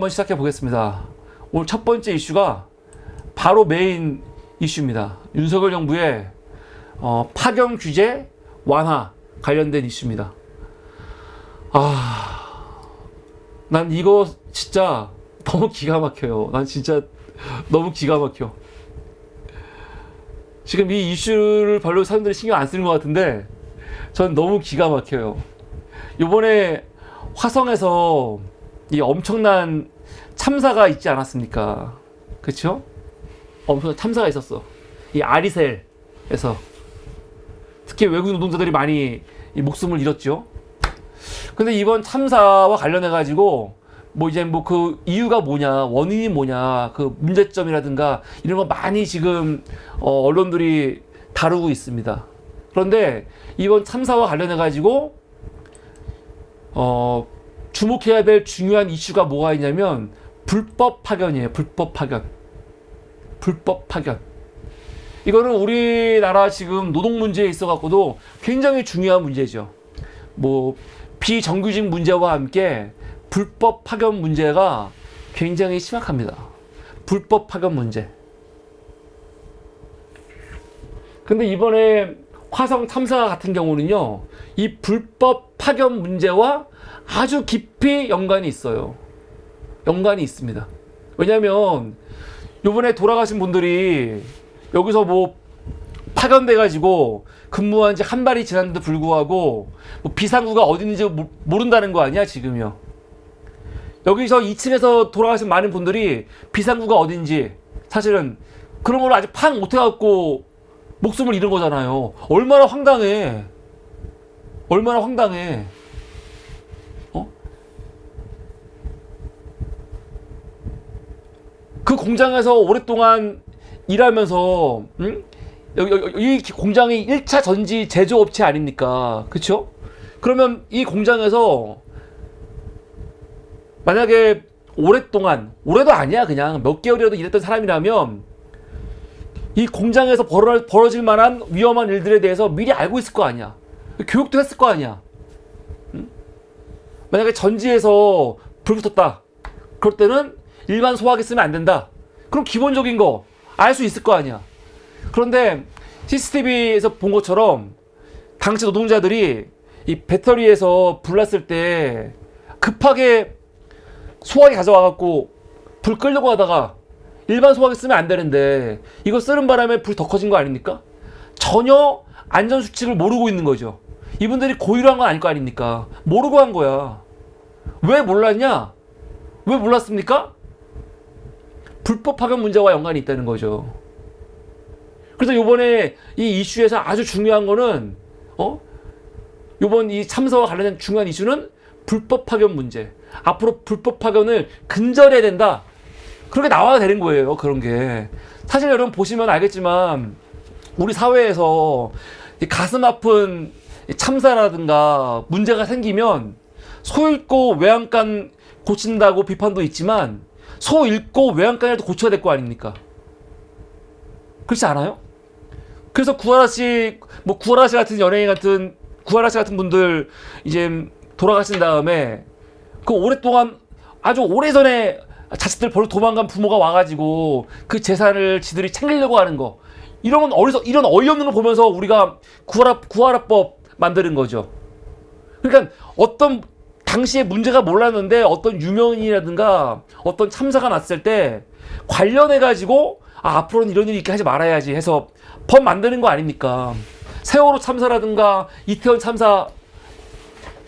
한번 시작해 보겠습니다. 오늘 첫 번째 이슈가 바로 메인 이슈입니다. 윤석열 정부의 파견 규제 완화 관련된 이슈입니다. 난 이거 진짜 너무 기가 막혀요. 난 진짜 너무 기가 막혀. 지금 이 이슈를 별로 사람들이 신경 안 쓰는 것 같은데 전 너무 기가 막혀요. 요번에 화성에서 이 엄청난 참사가 있지 않았습니까? 그쵸? 엄청난 참사가 있었어. 이 아리셀에서 특히 외국 노동자들이 많이 이 목숨을 잃었죠. 근데 이번 참사와 관련해 가지고 그 이유가 뭐냐, 원인이 뭐냐, 그 문제점이라든가 이런 거 많이 지금 언론들이 다루고 있습니다. 그런데 이번 참사와 관련해 가지고 주목해야 될 중요한 이슈가 뭐가 있냐면 불법 파견이에요. 불법 파견. 이거는 우리나라 지금 노동 문제에 있어 갖고도 굉장히 중요한 문제죠. 비정규직 문제와 함께 불법 파견 문제가 굉장히 심각합니다. 불법 파견 문제. 근데 이번에 화성 참사 같은 경우는요, 이 불법 파견 문제와 아주 깊이 연관이 있어요. 연관이 있습니다. 왜냐면 요번에 돌아가신 분들이 여기서 파견돼가지고 근무한 지 한 달이 지났는데도 불구하고 비상구가 어디 있는지 모른다는 거 아니야, 지금요. 여기서 2층에서 돌아가신 많은 분들이 비상구가 어딘지 사실은 그런 걸 아직 파악 못해갖고 목숨을 잃은 거잖아요. 얼마나 황당해. 얼마나 황당해. 그 공장에서 오랫동안 일하면서, 이 공장이 1차 전지 제조업체 아닙니까? 그쵸? 그러면 이 공장에서 만약에 오랫동안, 올해도 아니야, 그냥 몇 개월이라도 일했던 사람이라면 이 공장에서 벌어질 만한 위험한 일들에 대해서 미리 알고 있을 거 아니야. 교육도 했을 거 아니야. 만약에 전지에서 불 붙었다. 그럴 때는 일반 소화기 쓰면 안 된다. 그럼 기본적인 거 알 수 있을 거 아니야. 그런데 CCTV에서 본 것처럼 당시 노동자들이 이 배터리에서 불 났을 때 급하게 소화기 가져와갖고 불 끄려고 하다가 일반 소화기 쓰면 안 되는데 이거 쓰는 바람에 불이 더 커진 거 아닙니까? 전혀 안전수칙을 모르고 있는 거죠. 이분들이 고의로 한 건 아닐 거 아닙니까? 모르고 한 거야. 왜 몰랐냐? 왜 몰랐습니까? 불법 파견 문제와 연관이 있다는 거죠. 그래서 요번에 이 이슈에서 아주 중요한 거는 요번 이 참사와 관련된 중요한 이슈는 불법 파견 문제. 앞으로 불법 파견을 근절해야 된다. 그렇게 나와야 되는 거예요. 그런 게. 사실 여러분 보시면 알겠지만 우리 사회에서 이 가슴 아픈 참사라든가 문제가 생기면 소 잃고 외양간 고친다고 비판도 있지만 소 잃고 외양간이라도 고쳐야 될 거 아닙니까? 그렇지 않아요? 그래서 구하라 씨 같은 연예인 같은 구하라 씨 같은 분들 이제 돌아가신 다음에 그 오랫동안 아주 오래전에 자식들 벌써 도망간 부모가 와가지고 그 재산을 지들이 챙기려고 하는 거, 이런 어이없는 걸 보면서 우리가 구하라법 만드는 거죠. 그러니까 어떤 당시에 문제가 몰랐는데 어떤 유명인이라든가 어떤 참사가 났을 때 관련해가지고 앞으로는 이런 일이 있게 하지 말아야지 해서 법 만드는 거 아닙니까? 세월호 참사라든가 이태원 참사,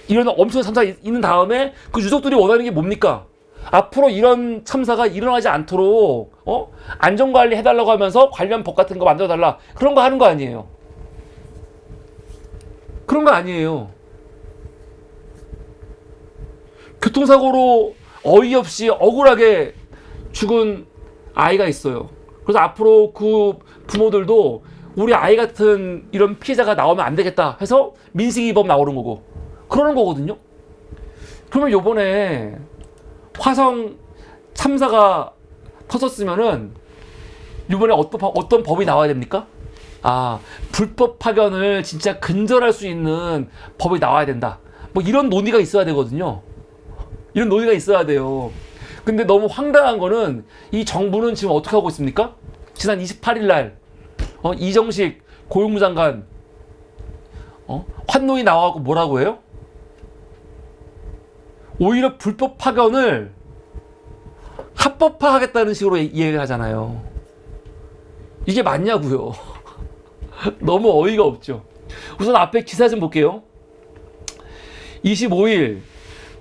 이런 엄청난 참사 있는 다음에 그 유족들이 원하는 게 뭡니까? 앞으로 이런 참사가 일어나지 않도록 안전관리 해달라고 하면서 관련 법 같은 거 만들어달라, 그런 거 하는 거 아니에요. 그런 거 아니에요. 교통사고로 어이없이 억울하게 죽은 아이가 있어요. 그래서 앞으로 그 부모들도 우리 아이 같은 이런 피해자가 나오면 안 되겠다 해서 민식이법 나오는 거고 그러는 거거든요. 그러면 요번에 화성 참사가 터졌으면은 이번에 어떤 법이 나와야 됩니까? 불법 파견을 진짜 근절할 수 있는 법이 나와야 된다. 이런 논의가 있어야 되거든요. 이런 논의가 있어야 돼요. 근데 너무 황당한 거는 이 정부는 지금 어떻게 하고 있습니까? 지난 28일 날 이정식 고용부 장관 환노위 나와갖고 뭐라고 해요? 오히려 불법 파견을 합법화하겠다는 식으로 이야기를 하잖아요. 이게 맞냐고요. 너무 어이가 없죠. 우선 앞에 기사 좀 볼게요. 25일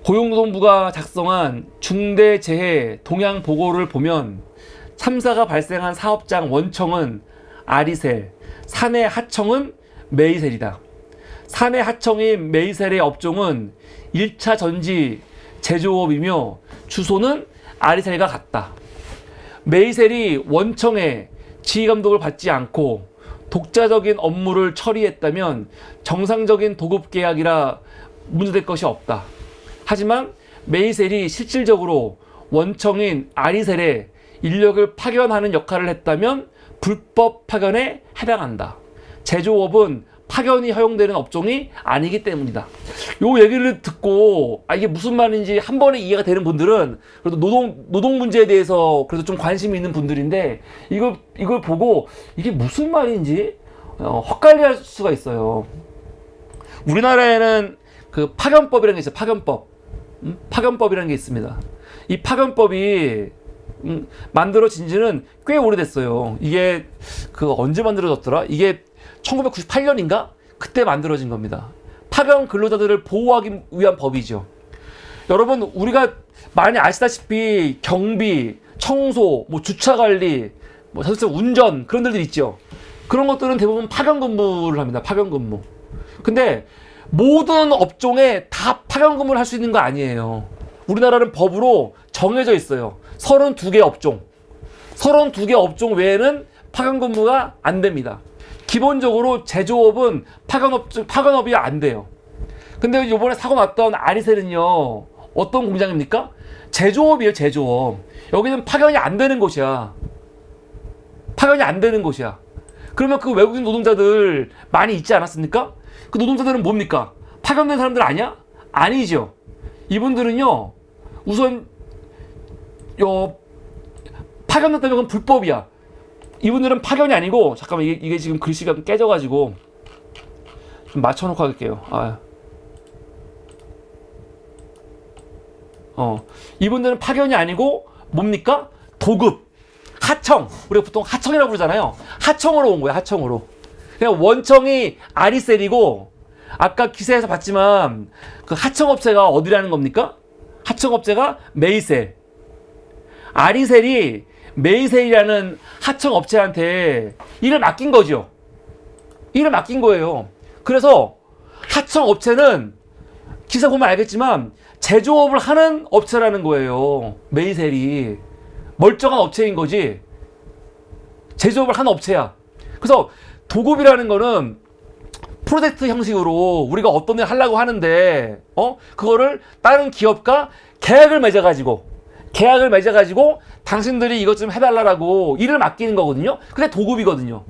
고용노동부가 작성한 중대재해 동향 보고를 보면 참사가 발생한 사업장 원청은 아리셀, 사내 하청은 메이셀이다. 사내 하청인 메이셀의 업종은 1차 전지 제조업이며 주소는 아리셀과 같다. 메이셀이 원청에 지휘감독을 받지 않고 독자적인 업무를 처리했다면 정상적인 도급 계약이라 문제될 것이 없다. 하지만 메이셀이 실질적으로 원청인 아리셀에 인력을 파견하는 역할을 했다면 불법 파견에 해당한다. 제조업은 파견이 허용되는 업종이 아니기 때문이다. 요 얘기를 듣고 이게 무슨 말인지 한 번에 이해가 되는 분들은 그래도 노동 문제에 대해서 그래도 좀 관심이 있는 분들인데 이걸 보고 이게 무슨 말인지 헛갈려할 수가 있어요. 우리나라에는 그 파견법이라는 게 있어요. 파견법이라는 게 있습니다. 이 파견법이 만들어진 지는 꽤 오래됐어요. 이게 언제 만들어졌더라? 이게 1998년인가? 그때 만들어진 겁니다. 파견 근로자들을 보호하기 위한 법이죠. 여러분, 우리가 많이 아시다시피 경비, 청소, 주차 관리, 자동차 운전 그런 데들 있죠. 그런 것들은 대부분 파견 근무를 합니다. 파견 근무. 근데 모든 업종에 다 파견 근무를 할 수 있는 거 아니에요. 우리나라는 법으로 정해져 있어요. 32개 업종. 32개 업종 외에는 파견 근무가 안 됩니다. 기본적으로 제조업은 파견업이 안 돼요. 근데 이번에 사고 났던 아리셀은요, 어떤 공장입니까? 제조업이에요, 제조업. 여기는 파견이 안 되는 곳이야. 파견이 안 되는 곳이야. 그러면 그 외국인 노동자들 많이 있지 않았습니까? 그 노동자들은 뭡니까? 파견된 사람들 아니야? 아니죠. 이분들은요, 우선 파견됐다면 그건 불법이야. 이분들은 파견이 아니고, 잠깐만, 이게 지금 글씨가 깨져가지고 좀 맞춰놓고 할게요. 이분들은 파견이 아니고 뭡니까? 도급, 하청. 우리가 보통 하청이라고 부르잖아요. 하청으로 온 거야. 하청으로. 그냥 원청이 아리셀이고, 아까 기사에서 봤지만 그 하청업체가 어디라는 겁니까? 하청업체가 메이셀. 아리셀이 메이셀이라는 하청업체한테 일을 맡긴 거죠. 일을 맡긴 거예요. 그래서 하청업체는 기사 보면 알겠지만 제조업을 하는 업체라는 거예요. 메이셀이. 멀쩡한 업체인 거지. 제조업을 하는 업체야. 그래서 도급이라는 거는 프로젝트 형식으로 우리가 어떤 일 하려고 하는데 그거를 다른 기업과 계약을 맺어가지고 당신들이 이것 좀 해달라고 일을 맡기는 거거든요. 그게 도급이거든요.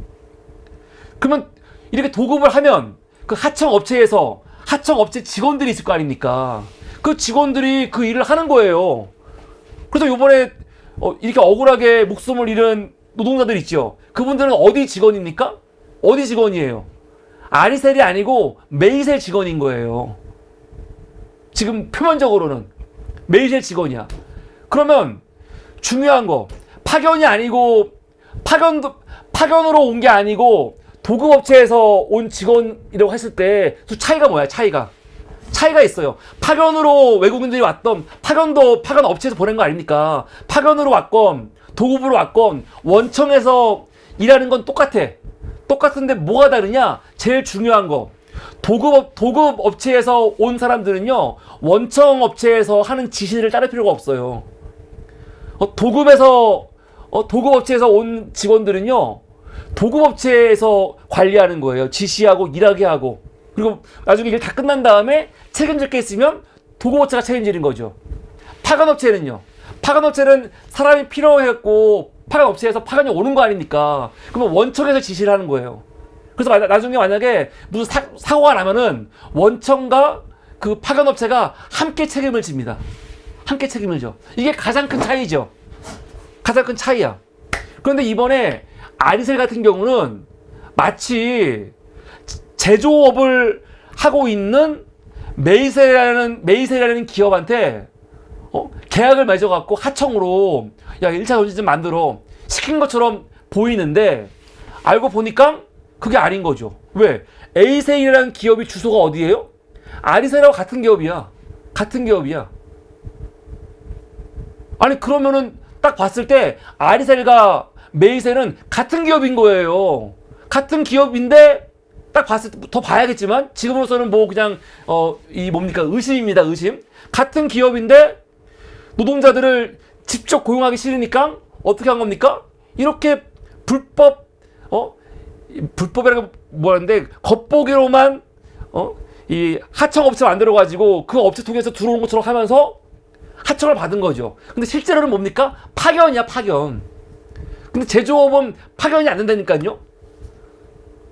그러면 이렇게 도급을 하면 그 하청업체에서 하청업체 직원들이 있을 거 아닙니까? 그 직원들이 그 일을 하는 거예요. 그래서 요번에 이렇게 억울하게 목숨을 잃은 노동자들 있죠. 그분들은 어디 직원입니까? 어디 직원이에요? 아리셀이 아니고 메이셀 직원인 거예요. 지금 표면적으로는 메이셀 직원이야. 그러면 중요한 거, 파견이 아니고 파견으로 온 게 아니고 도급업체에서 온 직원이라고 했을 때 또 차이가 뭐야? 차이가 있어요. 파견으로 외국인들이 왔던 파견도 파견 업체에서 보낸 거 아닙니까? 파견으로 왔건 도급으로 왔건 원청에서 일하는 건 똑같은데 뭐가 다르냐? 제일 중요한 거, 도급 업체에서 온 사람들은요, 원청 업체에서 하는 지시를 따를 필요가 없어요. 도급 업체에서 온 직원들은요, 도급 업체에서 관리하는 거예요. 지시하고 일하게 하고. 그리고 나중에 일 다 끝난 다음에 책임질 게 있으면 도급 업체가 책임지는 거죠. 파견 업체는 사람이 필요했고 파견 업체에서 파견이 오는 거 아닙니까? 그러면 원청에서 지시를 하는 거예요. 그래서 나중에 만약에 무슨 사고가 나면은 원청과 그 파견 업체가 함께 책임을 집니다. 함께 책임을 져. 이게 가장 큰 차이죠. 가장 큰 차이야. 그런데 이번에 아리셀 같은 경우는 마치 제조업을 하고 있는 메이셀이라는 기업한테 계약을 맺어갖고 하청으로 야 1차 전지 좀 만들어 시킨 것처럼 보이는데 알고 보니까 그게 아닌 거죠. 왜? 에이셀이라는 기업이 주소가 어디예요? 아리셀하고 같은 기업이야. 같은 기업이야. 아니 그러면은 딱 봤을 때 아리셀과 메이셀은 같은 기업인 거예요. 같은 기업인데 딱 봤을 때 더 봐야겠지만 지금으로서는 뭐 그냥 이 뭡니까 의심입니다. 의심. 같은 기업인데 노동자들을 직접 고용하기 싫으니까 어떻게 한 겁니까? 이렇게 불법이라고 뭐하는데 겉보기로만 이 하청업체 만들어 가지고 그 업체 통해서 들어온 것처럼 하면서 하청을 받은 거죠. 근데 실제로는 뭡니까? 파견이야, 파견. 근데 제조업은 파견이 안 된다니까요.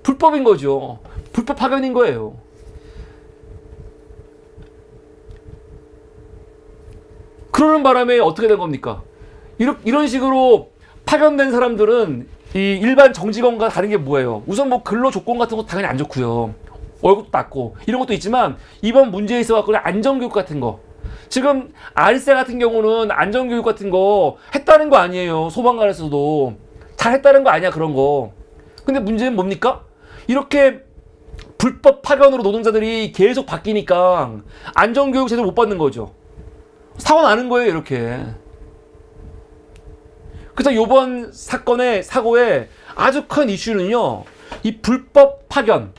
불법인 거죠. 불법 파견인 거예요. 그러는 바람에 어떻게 된 겁니까? 이런 식으로 파견된 사람들은 이 일반 정직원과 다른 게 뭐예요? 우선 뭐 근로 조건 같은 것도 당연히 안 좋고요. 월급도 낮고 이런 것도 있지만 이번 문제에 있어 갖고는 안전교육 같은 거. 지금 아리셀 같은 경우는 안전교육 같은 거 했다는 거 아니에요. 소방관에서도 잘 했다는 거 아니야 그런 거. 근데 문제는 뭡니까? 이렇게 불법 파견으로 노동자들이 계속 바뀌니까 안전교육 제대로 못 받는 거죠. 사고 나는 거예요 이렇게. 그래서 이번 사고의 아주 큰 이슈는요, 이 불법 파견,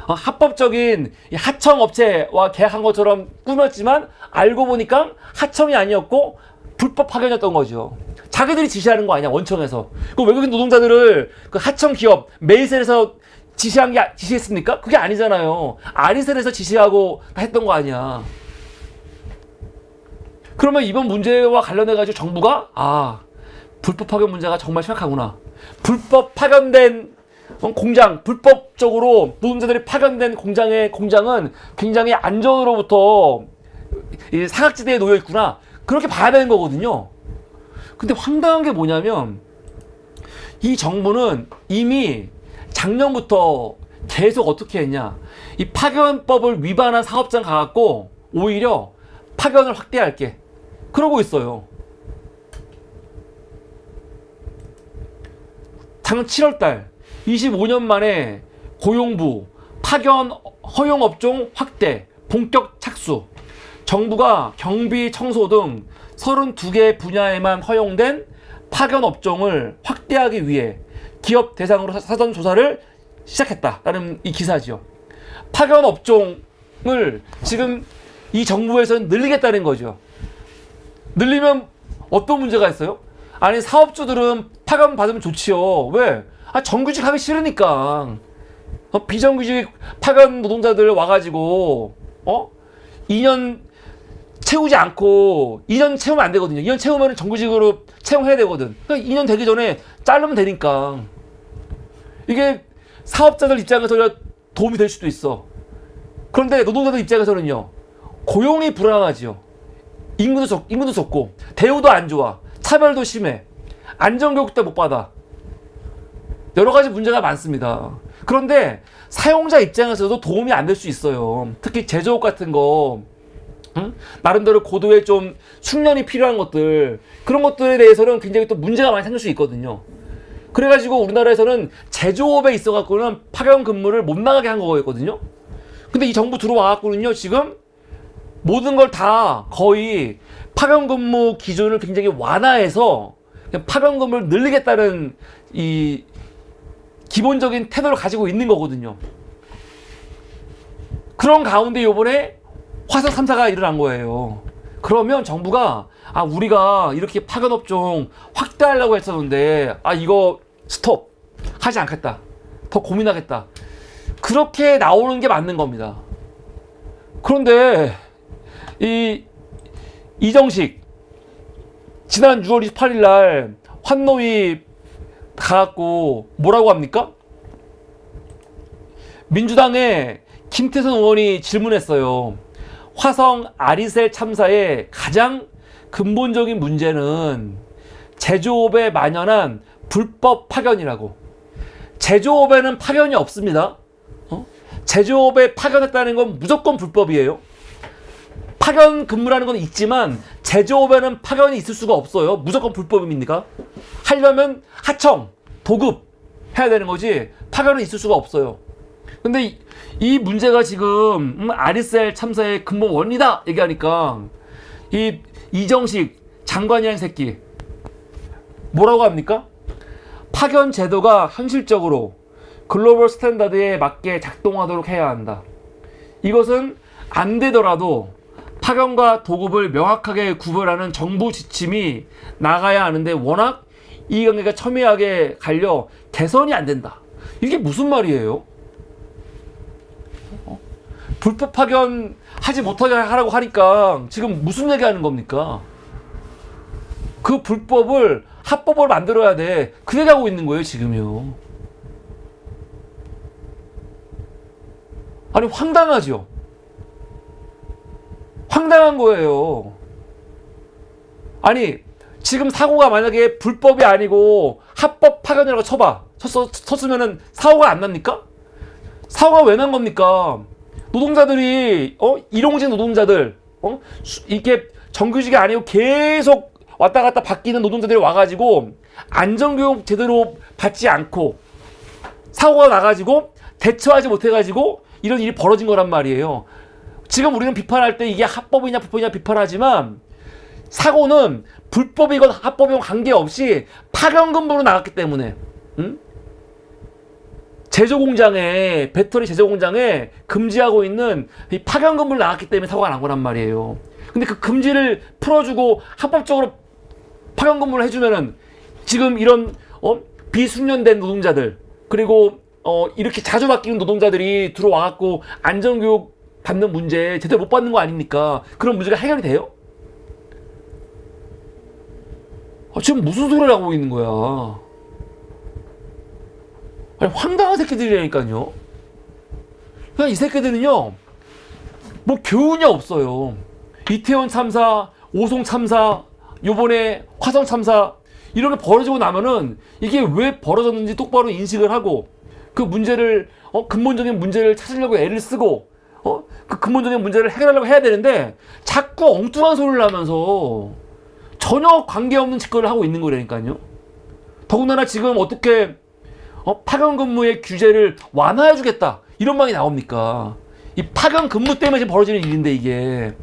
합법적인 하청업체와 계약한 것처럼 꾸몄지만 알고 보니까 하청이 아니었고 불법 파견이었던 거죠. 자기들이 지시하는 거 아니야 원청에서. 그 외국인 노동자들을 그 하청 기업 메이셀에서 지시했습니까? 그게 아니잖아요. 아리셀에서 지시하고 했던 거 아니야. 그러면 이번 문제와 관련해가지고 정부가 불법 파견 문제가 정말 심각하구나. 불법 파견된 공장, 불법적으로 노동자들이 파견된 공장은 굉장히 안전으로부터 사각지대에 놓여 있구나. 그렇게 봐야 되는 거거든요. 근데 황당한 게 뭐냐면 이 정부는 이미 작년부터 계속 어떻게 했냐. 이 파견법을 위반한 사업장 가갖고 오히려 파견을 확대할게. 그러고 있어요. 작년 7월달 25년 만에 고용부 파견 허용업종 확대 본격 착수. 정부가 경비, 청소 등 32개 분야에만 허용된 파견 업종을 확대하기 위해 기업 대상으로 사전 조사를 시작했다라는 이 기사죠. 파견 업종을 지금 이 정부에서는 늘리겠다는 거죠. 늘리면 어떤 문제가 있어요? 아니 사업주들은 파견 받으면 좋지요. 왜? 정규직 하기 싫으니까. 비정규직 파견 노동자들 와가지고 2년 채우지 않고 2년 채우면 안 되거든요. 2년 채우면 정규직으로 채용해야 되거든. 그러니까 2년 되기 전에 자르면 되니까. 이게 사업자들 입장에서 도움이 될 수도 있어. 그런데 노동자들 입장에서는요. 고용이 불안하지요. 임금도 적고 대우도 안 좋아. 차별도 심해. 안전교육도 못 받아. 여러 가지 문제가 많습니다. 그런데 사용자 입장에서도 도움이 안 될 수 있어요. 특히 제조업 같은 거 나름대로 고도의 좀 숙련이 필요한 것들, 그런 것들에 대해서는 굉장히 또 문제가 많이 생길 수 있거든요. 그래가지고 우리나라에서는 제조업에 있어갖고는 파견 근무를 못 나가게 한 거거든요. 근데 이 정부 들어와갖고는요, 지금 모든 걸 다 거의 파견 근무 기준을 굉장히 완화해서 파견 근무를 늘리겠다는 이 기본적인 태도를 가지고 있는 거거든요. 그런 가운데 요번에 화성 3사가 일어난 거예요. 그러면 정부가 우리가 이렇게 파견업종 확대하려고 했었는데 이거 스톱 하지 않겠다. 더 고민하겠다. 그렇게 나오는 게 맞는 겁니다. 그런데 이정식 지난 6월 28일 날 환노위 가갖고 뭐라고 합니까? 민주당의 김태선 의원이 질문했어요. 화성 아리셀 참사의 가장 근본적인 문제는 제조업에 만연한 불법 파견이라고. 제조업에는 파견이 없습니다. 제조업에 파견했다는 건 무조건 불법이에요. 파견 근무라는 건 있지만 제조업에는 파견이 있을 수가 없어요. 무조건 불법입니까? 하려면 하청, 도급 해야 되는 거지 파견은 있을 수가 없어요. 근데 이 문제가 지금 아리셀 참사의 근본 원인이다 얘기하니까 이 이정식 장관이라는 새끼 뭐라고 합니까? 파견 제도가 현실적으로 글로벌 스탠다드에 맞게 작동하도록 해야 한다. 이것은 안 되더라도 파견과 도급을 명확하게 구별하는 정부 지침이 나가야 하는데 워낙 이관계가 첨예하게 갈려 개선이 안 된다. 이게 무슨 말이에요? 불법 파견 하지 못하게 하라고 하니까 지금 무슨 얘기 하는 겁니까? 그 불법을 합법을 만들어야 돼. 그 얘기하고 있는 거예요, 지금요. 아니, 황당하죠? 황당한 거예요. 아니, 지금 사고가 만약에 불법이 아니고 합법 파견이라고 쳤으면은 사고가 안 납니까? 사고가 왜 난 겁니까? 노동자들이, 일용직 노동자들, 이게 정규직이 아니고 계속 왔다 갔다 바뀌는 노동자들이 와가지고 안전교육 제대로 받지 않고 사고가 나가지고 대처하지 못해가지고 이런 일이 벌어진 거란 말이에요. 지금 우리는 비판할 때 이게 합법이냐 불법이냐 비판하지만 사고는 불법이건 합법이건 관계없이 파견 근무로 나갔기 때문에 제조공장에 배터리 제조공장에 금지하고 있는 이 파견 근무를 나갔기 때문에 사고가 난 거란 말이에요. 근데 그 금지를 풀어주고 합법적으로 파견 근무를 해주면은 지금 이런 비숙련된 노동자들 그리고 이렇게 자주 바뀌는 노동자들이 들어와갖고 안전교육 받는 문제 제대로 못 받는 거 아닙니까? 그런 문제가 해결이 돼요? 지금 무슨 소리를 하고 있는 거야? 아니, 황당한 새끼들이라니까요. 그냥 이 새끼들은요, 뭐 교훈이 없어요. 이태원 참사, 오송 참사, 요번에 화성 참사 이런 게 벌어지고 나면은 이게 왜 벌어졌는지 똑바로 인식을 하고 그 문제를 근본적인 문제를 찾으려고 애를 쓰고 그 근본적인 문제를 해결하려고 해야 되는데 자꾸 엉뚱한 소리를 하면서 전혀 관계없는 짓거리를 하고 있는 거라니까요. 더군다나 지금 어떻게 파견 근무의 규제를 완화해 주겠다 이런 말이 나옵니까? 이 파견 근무 때문에 지금 벌어지는 일인데 이게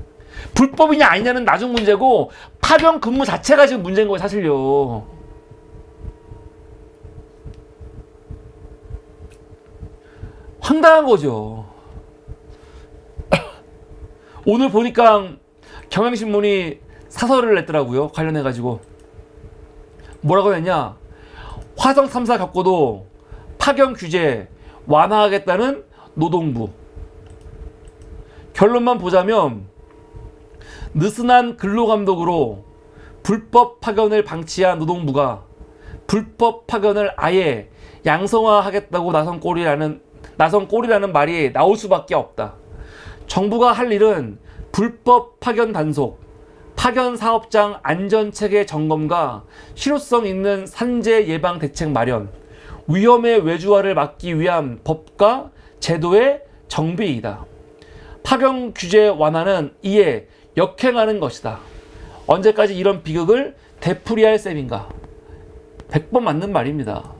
불법이냐 아니냐는 나중 문제고 파견 근무 자체가 지금 문제인 거예요 사실요. 황당한 거죠. 오늘 보니까 경향신문이 사설을 냈더라고요. 관련해가지고 뭐라고 했냐, 화성 참사 겪고도 파견 규제 완화하겠다는 노동부. 결론만 보자면 느슨한 근로감독으로 불법 파견을 방치한 노동부가 불법 파견을 아예 양성화하겠다고 나선 꼴이라는 말이 나올 수밖에 없다. 정부가 할 일은 불법 파견 단속, 파견 사업장 안전체계 점검과 실효성 있는 산재 예방 대책 마련, 위험의 외주화를 막기 위한 법과 제도의 정비이다. 파견 규제 완화는 이에 역행하는 것이다. 언제까지 이런 비극을 되풀이할 셈인가? 100번 맞는 말입니다.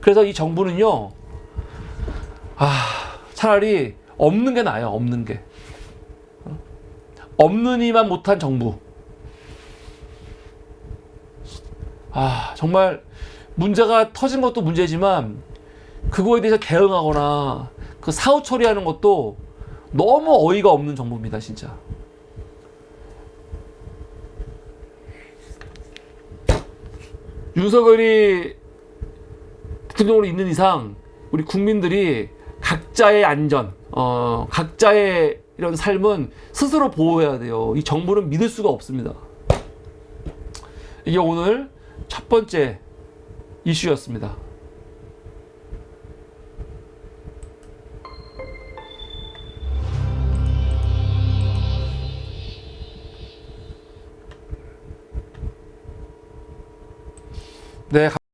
그래서 이 정부는요, 차라리 없는 게 나아요. 없는 게. 없느니만 못한 정부. 정말 문제가 터진 것도 문제지만 그거에 대해서 대응하거나 그 사후 처리하는 것도 너무 어이가 없는 정부입니다. 진짜. 윤석열이 대통령으로 있는 이상 우리 국민들이 각자의 안전, 각자의 이런 삶은 스스로 보호해야 돼요. 이 정부는 믿을 수가 없습니다. 이게 오늘 첫 번째 이슈였습니다. 네,